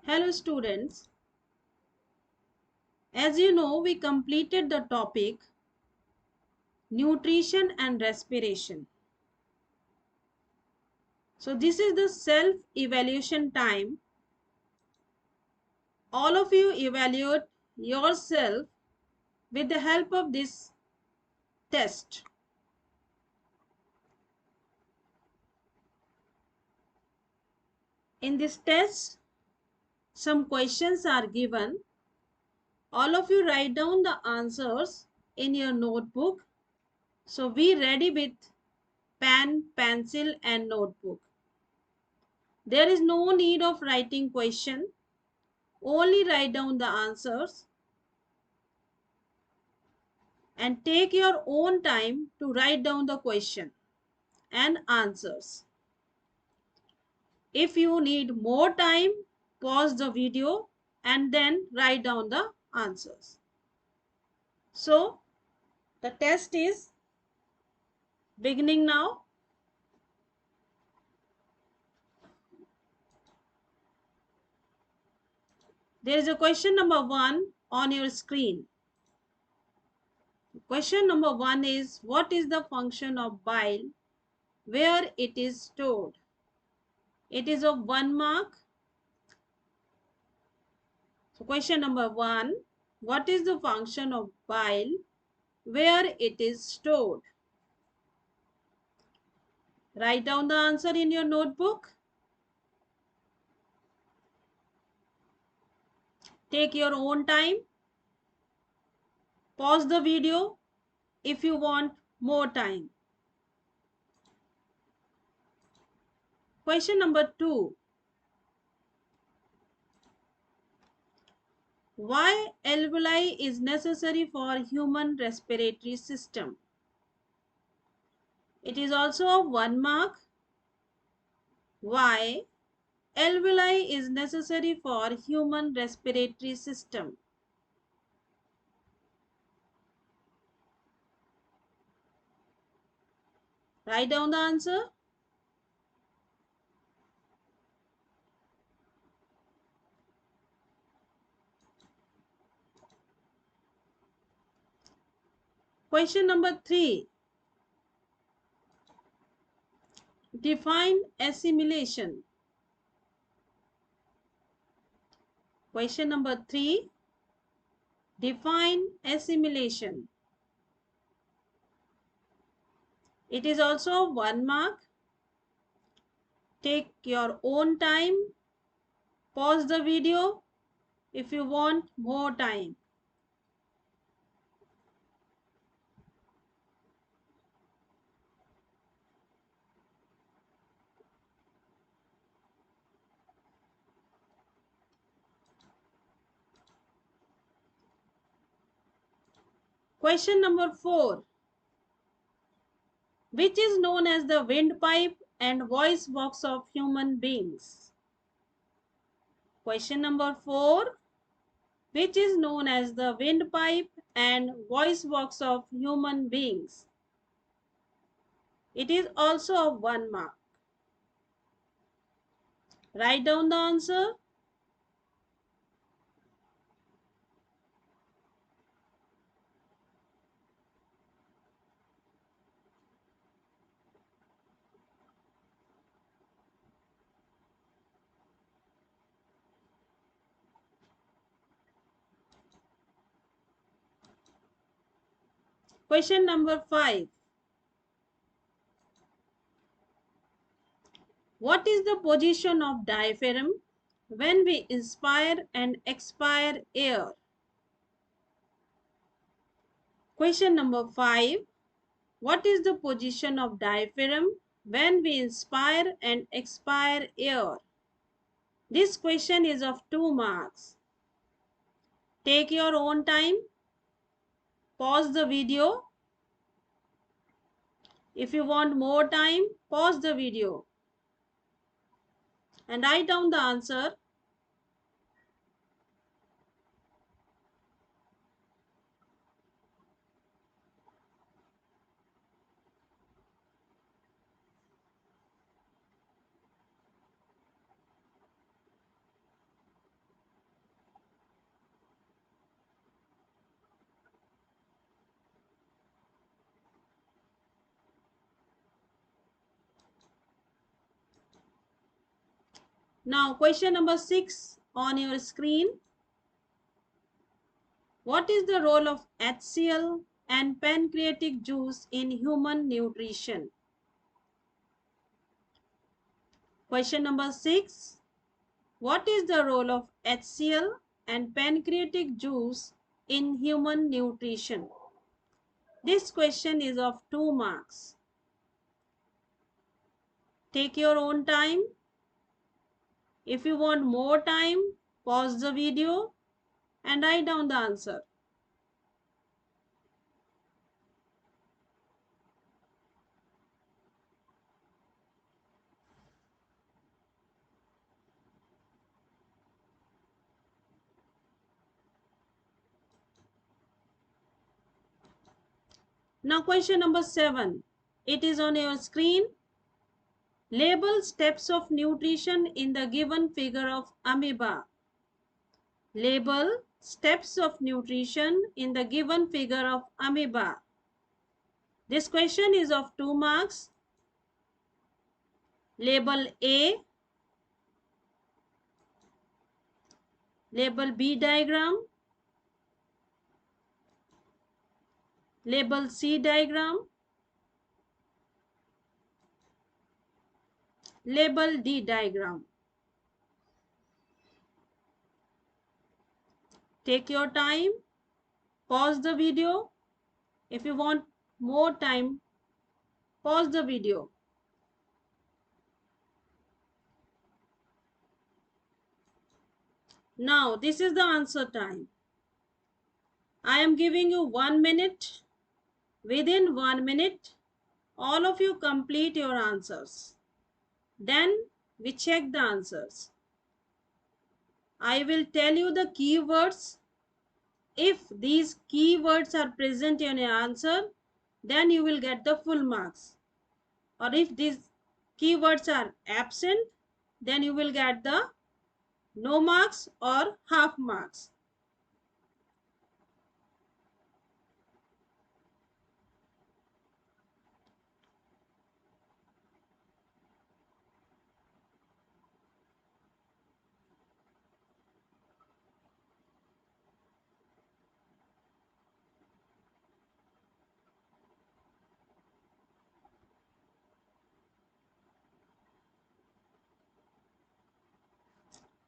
Hello students, as you know we completed the topic nutrition and respiration. So this is the self evaluation time. All of you evaluate yourself with the help of this test. In this test some questions are given. All of you write down the answers in your notebook. So be ready with pen, pencil and notebook. There is no need of writing question. Only write down the answers and take your own time to write down the question and answers. If you need more time, pause the video and then write down the answers. So, the test is beginning now. There is a question number 1 on your screen. Question number 1 is, what is the function of bile? Where it is stored? It is of 1 mark. So question number 1, what is the function of bile? Where it is stored? Write down the answer in your notebook. Take your own time. Pause the video if you want more time. Question number 2. Why alveoli is necessary for human respiratory system? It is also a 1 mark. Why alveoli is necessary for human respiratory system? Write down the answer. Question number 3. Define assimilation. Question number 3. Define assimilation. It is also 1 mark. Take your own time. Pause the video if you want more time. Question number 4. Which is known as the windpipe and voice box of human beings? Question number 4. Which is known as the windpipe and voice box of human beings? It is also a 1 mark. Write down the answer. Question number 5. What is the position of diaphragm when we inspire and expire air? Question number 5. What is the position of diaphragm when we inspire and expire air? This question is of 2 marks. Take your own time. Pause the video. If you want more time, pause the video and write down the answer. Now question number 6 on your screen. What is the role of HCl and pancreatic juice in human nutrition? Question number 6. What is the role of HCl and pancreatic juice in human nutrition? This question is of 2 marks. Take your own time. If you want more time, pause the video and write down the answer. Now question number 7. It is on your screen. Label steps of nutrition in the given figure of amoeba. Label steps of nutrition in the given figure of amoeba. This question is of 2 marks. Label A, label B diagram, label C diagram, label D diagram. Take your time, pause the video. If you want more time, pause the video. Now, this is the answer time. I am giving you 1 minute. Within 1 minute, all of you complete your answers. Then we check the answers. I will tell you the keywords. If these keywords are present in your answer, then you will get the full marks. Or if these keywords are absent, then you will get the no marks or half marks.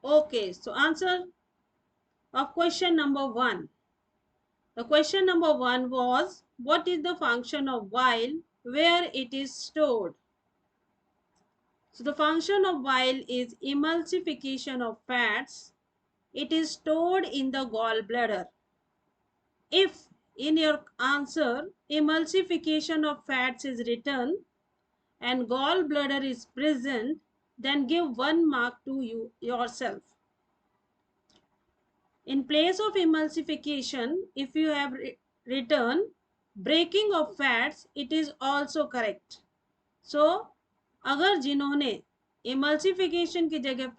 Okay, so answer of question number 1. The question number 1 was, what is the function of bile, where it is stored? So the function of bile is emulsification of fats. It is stored in the gallbladder. If in your answer emulsification of fats is written and gallbladder is present, then give 1 mark to you yourself. In place of emulsification, if you have written breaking of fats, it is also correct. So, अगर जिन्होंने emulsification की जगह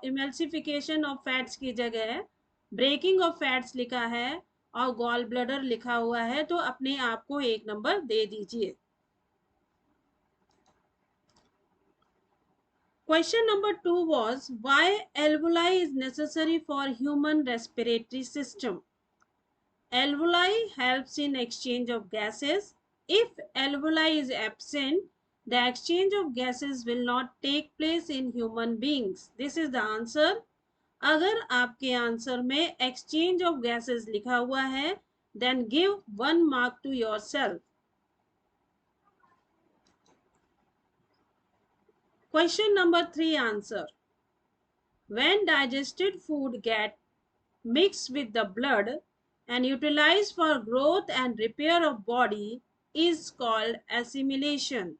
emulsification of fats की जगह breaking of fats लिखा है और gall bladder लिखा हुआ है, तो अपने आप को 1 नंबर दे दीजिए. Question number 2 was, why alveoli is necessary for human respiratory system? Alveoli helps in exchange of gases. If alveoli is absent, the exchange of gases will not take place in human beings. This is the answer. अगर आपके answer में exchange of gases लिखा हुआ है, then give 1 mark to yourself. Question number 3 answer. When digested food get mixed with the blood and utilized for growth and repair of body is called assimilation.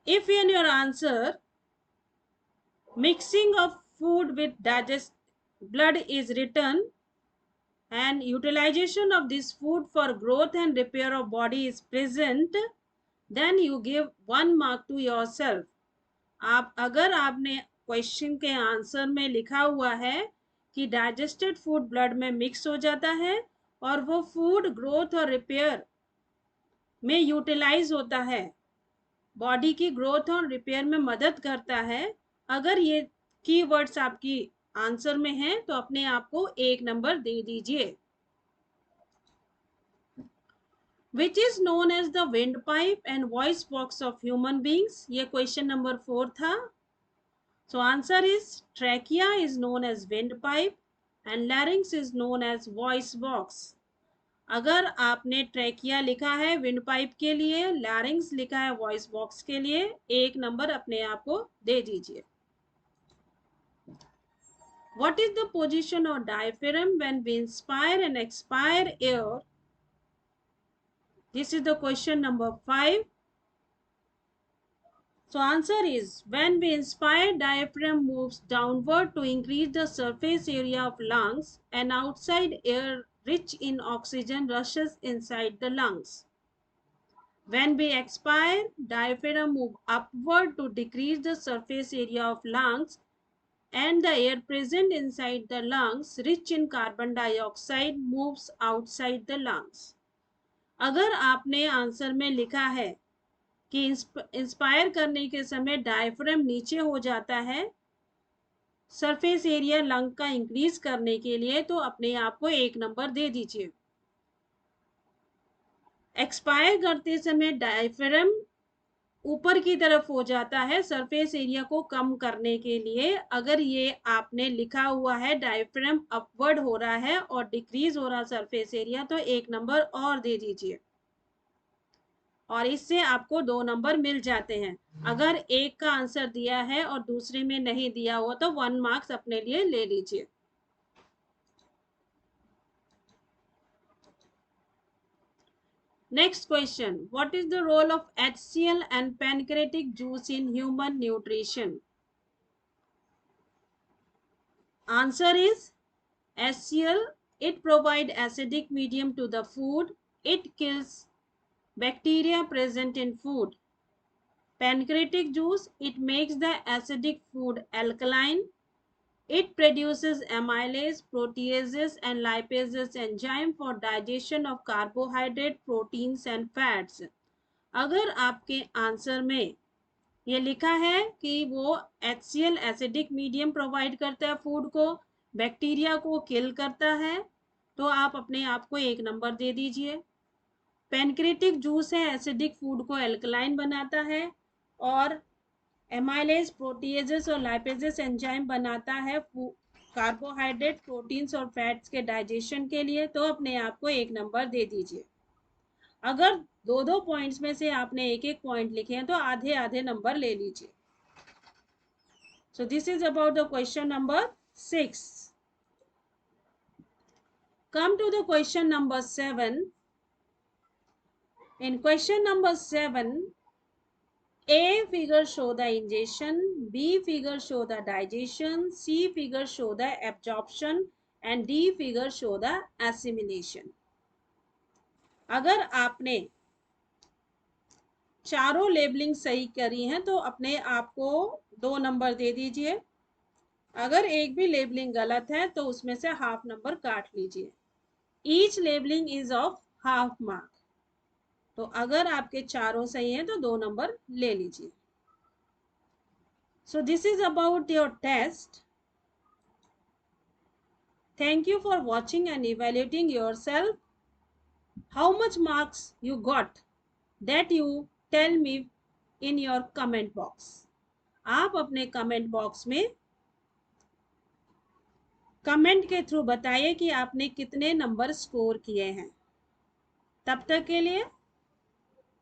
If in your answer mixing of food with digest blood is written and utilization of this food for growth and repair of body is present, then you give 1 mark to yourself. आप अगर आपने question के answer में लिखा हुआ है कि digested food blood में मिक्स हो जाता है और वो फूड ग्रोथ और रिपेयर में यूटिलाइज होता है, बॉडी की ग्रोथ और रिपेयर में मदद करता है। अगर ये कीवर्ड्स आपकी आंसर में हैं तो अपने आप को 1 नंबर दे दीजिए। Which is known as the windpipe and voice box of human beings? ये क्वेश्चन नंबर 4 था। So answer is trachea is known as windpipe and larynx is known as voice box. अगर आपने ट्रैकिया लिखा है wind pipe के लिए, लैरिंग्स लिखा है वॉइस बॉक्स के लिए, 1 नंबर अपने आप को दे दीजिए। What is the position of diaphragm when we inspire and expire air? This is the question number 5. So answer is when we inspire, diaphragm moves downward to increase the surface area of lungs and outside air rich in oxygen rushes inside the lungs. When we expire, diaphragm move upward to decrease the surface area of lungs and the air present inside the lungs rich in carbon dioxide moves outside the lungs. अगर आपने answer में लिखा है कि inspire करने के समय diaphragm नीचे हो जाता है सरफेस एरिया लंग का इंक्रीज करने के लिए, तो अपने आप को 1 नंबर दे दीजिए। एक्सपायर करते समय डायफ्राम ऊपर की तरफ हो जाता है सरफेस एरिया को कम करने के लिए। अगर ये आपने लिखा हुआ है डायफ्राम अपवर्ड हो रहा है और डिक्रीज हो रहा सरफेस एरिया, तो 1 नंबर और दे दीजिए और इससे आपको 2 नंबर मिल जाते हैं। अगर एक का आंसर दिया है और दूसरे में नहीं दिया हुआ तो 1 मार्क्स अपने लिए ले लीजिए। Next question. What is the role of HCl and pancreatic juice in human nutrition? Answer is HCl. It provides acidic medium to the food. It kills bacteria present in food. Pancreatic juice, it makes the acidic food alkaline. It produces amylase, proteases and lipases enzyme for digestion of carbohydrate, proteins and fats. अगर आपके answer में ये लिखा है कि वो HCl acidic medium provide करता है फूड को, बैक्टीरिया को किल करता है, तो आप अपने आप को 1 नंबर दे दीजिए। पैनक्रेटिक जूस है, एसिडिक फूड को एल्कलाइन बनाता है और एमाइलेज, प्रोटीएजेस और लाइपेजेस एंजाइम बनाता है कार्बोहाइड्रेट, प्रोटीन्स और फैट्स के डाइजेशन के लिए, तो अपने आप को 1 नंबर दे दीजिए। अगर 2-2 पॉइंट्स में से आपने 1-1 पॉइंट लिखे हैं तो आधे आधे नंबर ले लीजिए। So this is about the question number 6. Come to the question number 7. In question number 7, A figure show the ingestion, B figure show the digestion, C figure show the absorption and D figure show the assimilation. अगर आपने चारों labelling सही करी हैं तो अपने आप को 2 नंबर दे दीजिए। अगर एक भी लेबलिंग गलत है तो उसमें से हाफ नंबर काट लीजिए। Each labelling is of half mark. तो अगर आपके चारों सही हैं तो 2 नंबर ले लीजिए। So this is about your test. Thank you for watching and evaluating yourself. How much marks you got, that you tell me in your comment box. आप अपने कमेंट बॉक्स में कमेंट के थ्रू बताइए कि आपने कितने नंबर स्कोर किए हैं। तब तक के लिए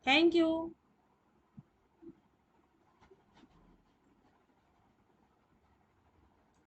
थैंक यू।